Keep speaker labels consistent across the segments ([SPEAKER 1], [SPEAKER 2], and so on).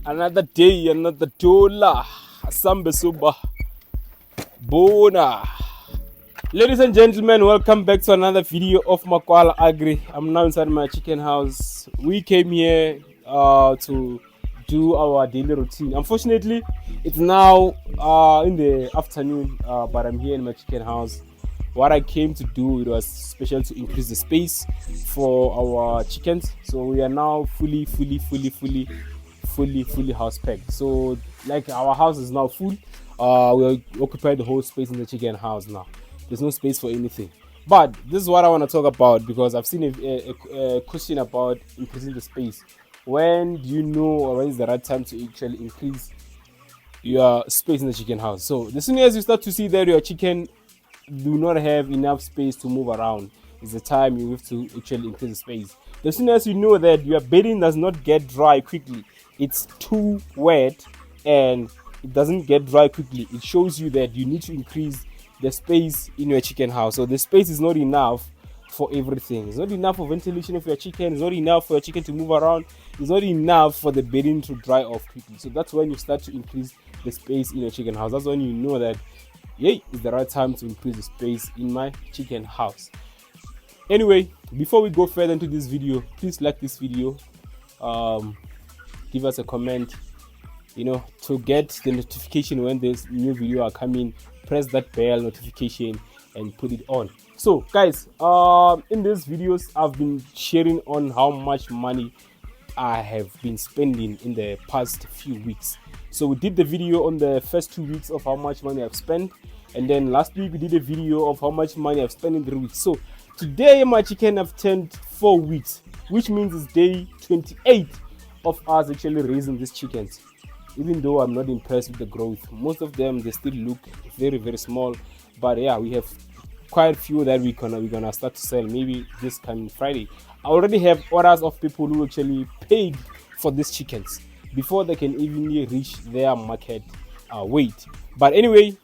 [SPEAKER 1] Another day, another dollar. Sambe suba. Bona. Ladies and gentlemen, welcome back to another video of Makwala Agri. I'm now inside my chicken house. We came here to do our daily routine. Unfortunately, it's now in the afternoon, but I'm here in my chicken house. What I came to do, it was special to increase the space for our chickens. So we are now fully house packed. So like our house is now full. We occupy the whole space in the chicken house now. There's no space for anything. But this is what I want to talk about because I've seen a question about increasing the space. When do you know, or when is the right time to actually increase your space in the chicken house? So as soon as you start to see that your chicken do not have enough space to move around, is the time you have to actually increase the space. As soon as you know that your bedding does not get dry quickly, it's too wet and it doesn't get dry quickly, it shows you that you need to increase the space in your chicken house. So the space is not enough for everything. It's not enough for ventilation of your chicken. It's not enough for your chicken to move around. It's not enough for the bedding to dry off quickly. So that's when you start to increase the space in your chicken house. That's when you know that, yay, it's the right time to increase the space in my chicken house. Anyway, before we go further into this video, please like this video, give us a comment, to get the notification when this new video are coming. Press that bell notification and put it on. So guys, in these videos I've been sharing on how much money I have been spending in the past few weeks. So we did the video on the first 2 weeks of how much money I've spent, and then last week we did a video of how much money I've spent in 3 weeks. So today my chicken have turned 4 weeks, which means it's day 28 of us actually raising these chickens. Even though I'm not impressed with the growth, most of them, they still look very small. But yeah, we have quite a few that we're gonna start to sell maybe this coming Friday. I already have orders of people who actually paid for these chickens before they can even reach their market weight. But anyway,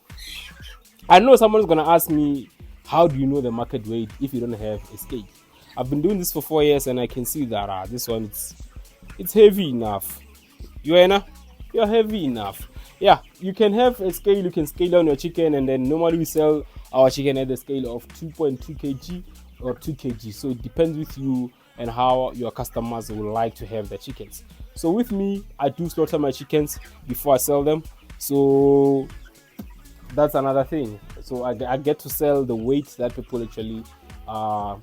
[SPEAKER 1] I know someone's gonna ask me, how do you know the market weight if you don't have a scale? I've been doing this for 4 years and I can see that this one, it's heavy enough. You're heavy enough. Yeah, you can have a scale, you can scale down your chicken, and then normally we sell our chicken at the scale of 2.2 kg or 2 kg. So it depends with you and how your customers would like to have the chickens. So with me, I do slaughter my chickens before I sell them. So that's another thing. So I get to sell the weight that people actually or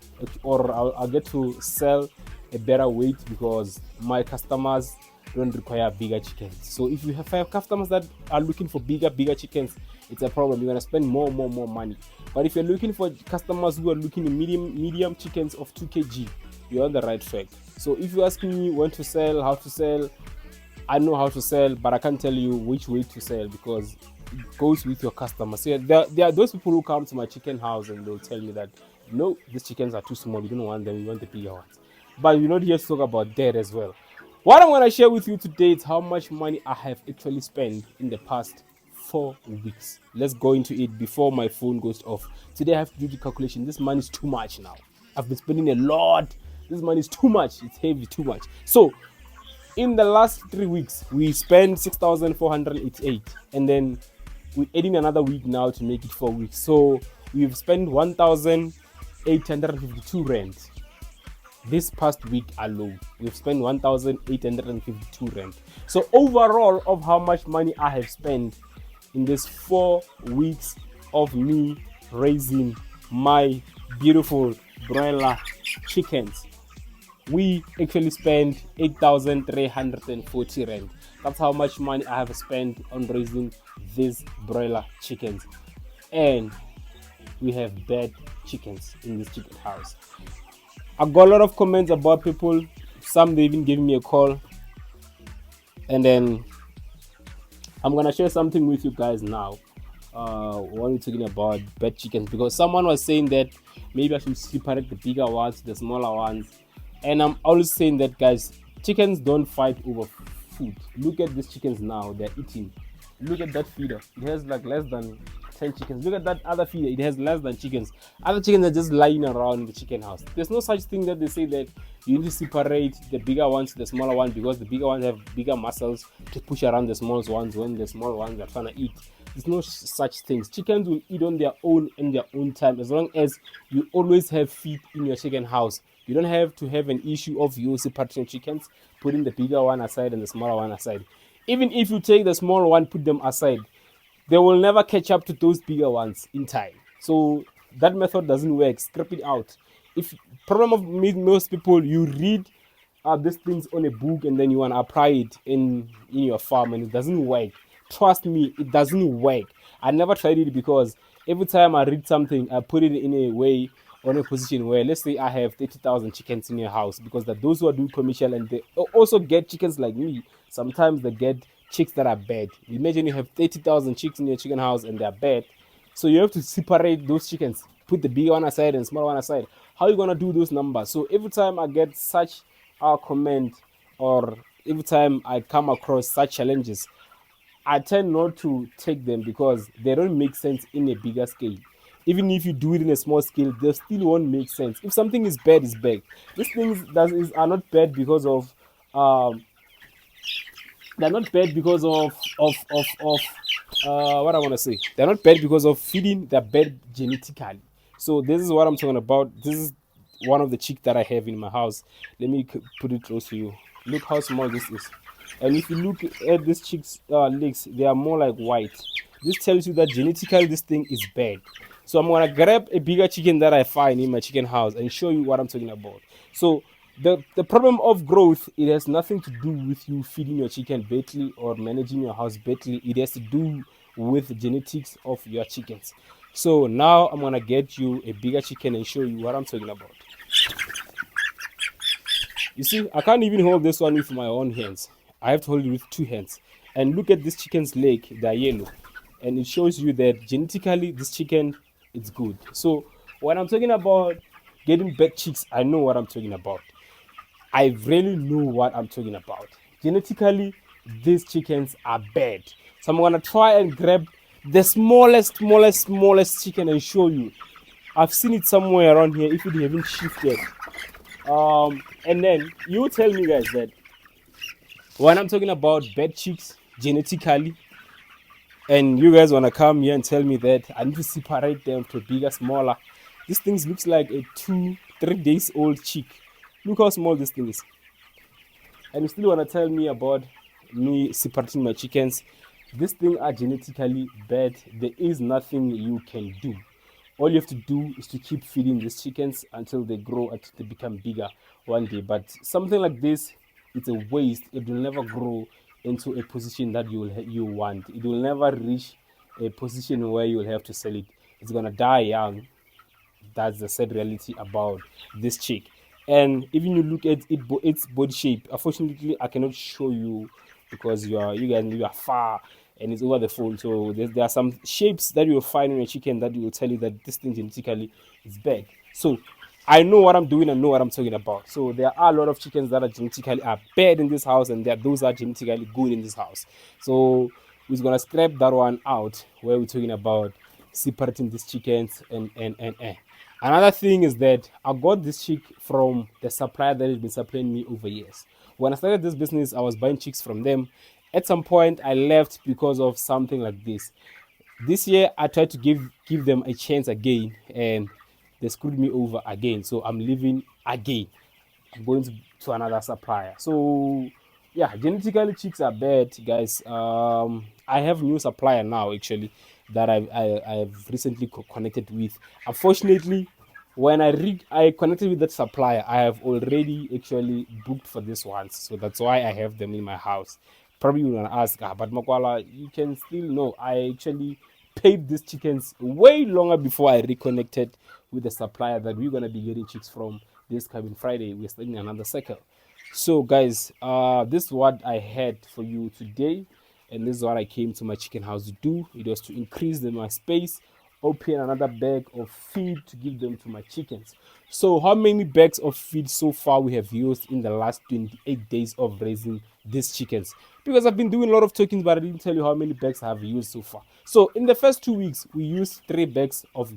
[SPEAKER 1] I'll get to sell a better weight because my customers don't require bigger chickens. So if you have 5 customers that are looking for bigger chickens, it's a problem. You're gonna spend more money. But if you're looking for customers who are looking at medium chickens of 2 kg, you're on the right track. So if you ask me when to sell, how to sell, I know how to sell, but I can't tell you which way to sell because it goes with your customers. So there are those people who come to my chicken house and they'll tell me that, no, these chickens are too small, you don't want them, you want the bigger ones. But we're not here to talk about that as well. What I'm going to share with you today is how much money I have actually spent in the past 4 weeks. Let's go into it before my phone goes off. Today I have to do the calculation. This money is too much now. I've been spending a lot. This money is too much. It's heavy, too much. So in the last 3 weeks, we spent 6,488. And then we're adding another week now to make it 4 weeks. So we've spent 1,852 rand. This past week alone, we've spent 1,852 rand. So overall of how much money I have spent in this 4 weeks of me raising my beautiful broiler chickens, we actually spent 8,340 rand. That's how much money I have spent on raising these broiler chickens. And we have bad chickens in this chicken house. I got a lot of comments about people. Some they even gave me a call. And then I'm gonna share something with you guys now. When we're talking about bad chickens, because someone was saying that maybe I should separate the bigger ones, the smaller ones. And I'm always saying that, guys, chickens don't fight over food. Look at these chickens now, they're eating. Look at that feeder. It has like less than 10 chickens. Look at that other feeder. It has less than chickens. Other chickens are just lying around in the chicken house. There's no such thing that they say that you need to separate the bigger ones to the smaller ones because the bigger ones have bigger muscles to push around the small ones when the small ones are trying to eat. There's no such things. Chickens will eat on their own in their own time as long as you always have feed in your chicken house. You don't have to have an issue of you separating chickens, putting the bigger one aside and the smaller one aside. Even if you take the small one, put them aside, they will never catch up to those bigger ones in time. So that method doesn't work. Scrap it out. If problem of most people, you read these things on a book and then you want to apply it in your farm and it doesn't work. Trust me, it doesn't work. I never tried it because every time I read something, I put it in a way on a position where, let's say I have 30,000 chickens in your house, because that those who are doing commercial and they also get chickens like me, sometimes they get chicks that are bad. Imagine you have 30,000 chicks in your chicken house and they're bad. So you have to separate those chickens, put the big one aside and small one aside. How are you gonna do those numbers? So every time I get such a comment, or every time I come across such challenges, I tend not to take them because they don't make sense in a bigger scale. Even if you do it in a small scale, they still won't make sense. If something is bad, it's bad. These things are not bad because of they're not bad because of what I want to say. They're not bad because of feeding. They're bad genetically. So this is what I'm talking about. This is one of the chick that I have in my house. Let me put it close to you. Look how small this is. And if you look at this chick's legs, they are more like white. This tells you that genetically this thing is bad. So I'm gonna grab a bigger chicken that I find in my chicken house and show you what I'm talking about. So the problem of growth, it has nothing to do with you feeding your chicken badly or managing your house badly. It has to do with the genetics of your chickens. So now I'm gonna get you a bigger chicken and show you what I'm talking about. You see, I can't even hold this one with my own hands. I have to hold it with two hands. And look at this chicken's leg, they're yellow. And it shows you that genetically this chicken is good. So when I'm talking about getting bad chicks, I know what I'm talking about. I really know what I'm talking about. Genetically, these chickens are bad. So I'm gonna try and grab the smallest chicken and show you. I've seen it somewhere around here if it haven't shifted. And then you tell me guys that when I'm talking about bad chicks genetically, and you guys wanna come here and tell me that I need to separate them to bigger, smaller. This thing looks like a 2-3 days old chick. Look how small this thing is. And you still wanna tell me about me separating my chickens. These things are genetically bad. There is nothing you can do. All you have to do is to keep feeding these chickens until they grow, until they become bigger one day. But something like this, it's a waste. It will never grow into a position that you want. It will never reach a position where you will have to sell it. It's gonna die young. That's the sad reality about this chick. And even you look at its body shape, unfortunately I cannot show you because you are far and it's over the phone. So there are some shapes that you'll find in a chicken that will tell you that this thing genetically is bad. So I know what I'm doing and know what I'm talking about. So there are a lot of chickens that are genetically are bad in this house, and those are genetically good in this house. So we're gonna scrap that one out where we're talking about separating these chickens and. Another thing is that I got this chick from the supplier that has been supplying me over years. When I started this business, I was buying chicks from them. At some point, I left because of something like this. This year, I tried to give them a chance again, and they screwed me over again. So I'm leaving again. I'm going to another supplier. So yeah, genetically chicks are bad, guys. I have new supplier now actually that I've recently connected with. Unfortunately, when I connected with that supplier, I have already actually booked for this one, so that's why I have them in my house. Probably you wanna ask, but Makwala, you can still know I actually paid these chickens way longer before I reconnected with the supplier that we're gonna be getting chicks from this coming Friday. We're starting another cycle. So guys, this is what I had for you today, and this is what I came to my chicken house to do. It was to increase my space open another bag of feed to give them to my chickens. So how many bags of feed so far we have used in the last 28 days of raising these chickens? Because I've been doing a lot of talking, but I didn't tell you how many bags I have used so far. So in the first 2 weeks, we used 3 bags of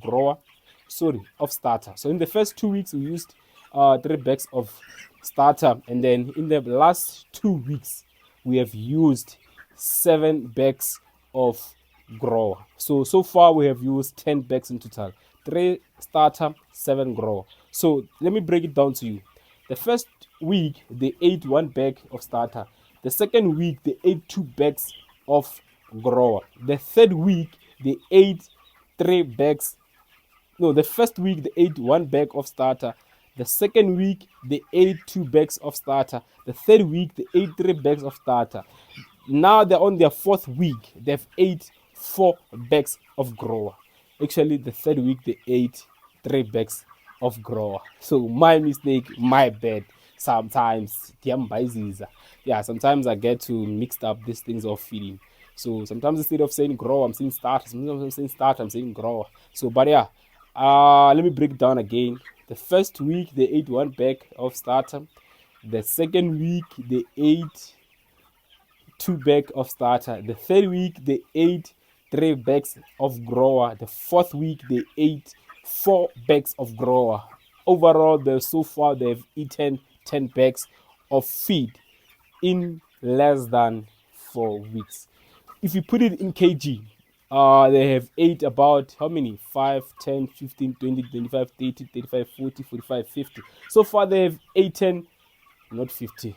[SPEAKER 1] of starter. So in the first 2 weeks, we used 3 bags of starter, and then in the last 2 weeks, we have used 7 bags of grower. So far we have used 10 bags in total. 3 starter, 7 grower. So let me break it down to you. The first week they ate 1 bag of starter. The second week they ate 2 bags of grower. The third week they ate 3 bags. No, the first week they ate 1 bag of starter. The second week they ate 2 bags of starter. The third week they ate 3 bags of starter. Now they're on their 4th week. They've ate 4 bags of grower. Actually, the third week they ate 3 bags of grower. So my mistake, my bad. Sometimes yeah, sometimes I get to mixed up these things of feeding. So sometimes instead of saying grower, I'm saying starter. Sometimes I'm saying starter, I'm saying grower. So but yeah, let me break it down again. The first week they ate 1 bag of starter. The second week they ate 2 bags of starter. The third week they ate 3 bags of grower. The fourth week they ate 4 bags of grower. Overall, so far they've eaten 10 bags of feed in less than 4 weeks. If you put it in kg, they have ate about how many? 5, 10, 15, 20, 25, 30, 35, 40, 45, 50. So far they have eaten, not 50, it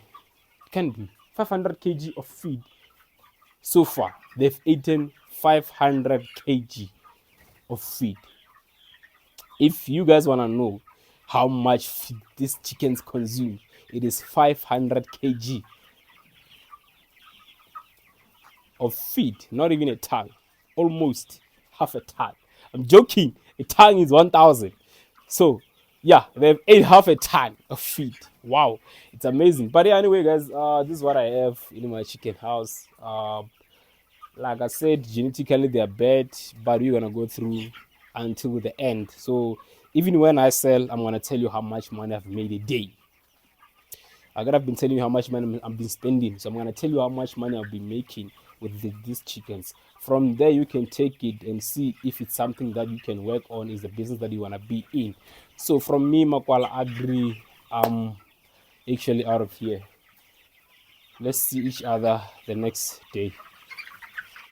[SPEAKER 1] can be 500 kg of feed. So far they've eaten 500 kg of feed. If you guys want to know how much feed these chickens consume, it is 500 kg of feed, not even a ton, almost half a ton. I'm joking, a ton is 1,000. So yeah, they've ate half a ton of feed. Wow, it's amazing. But yeah, anyway guys, this is what I have in my chicken house. Like I said, genetically they are bad, but we're gonna go through until the end. So even when I sell, I'm gonna tell you how much money I've made a day. I gotta been telling you how much money I've been spending, so I'm gonna tell you how much money I've been making with these chickens. From there, you can take it and see if it's something that you can work on, is the business that you wanna be in. So from me, Makwala Agri, actually out of here. Let's see each other the next day.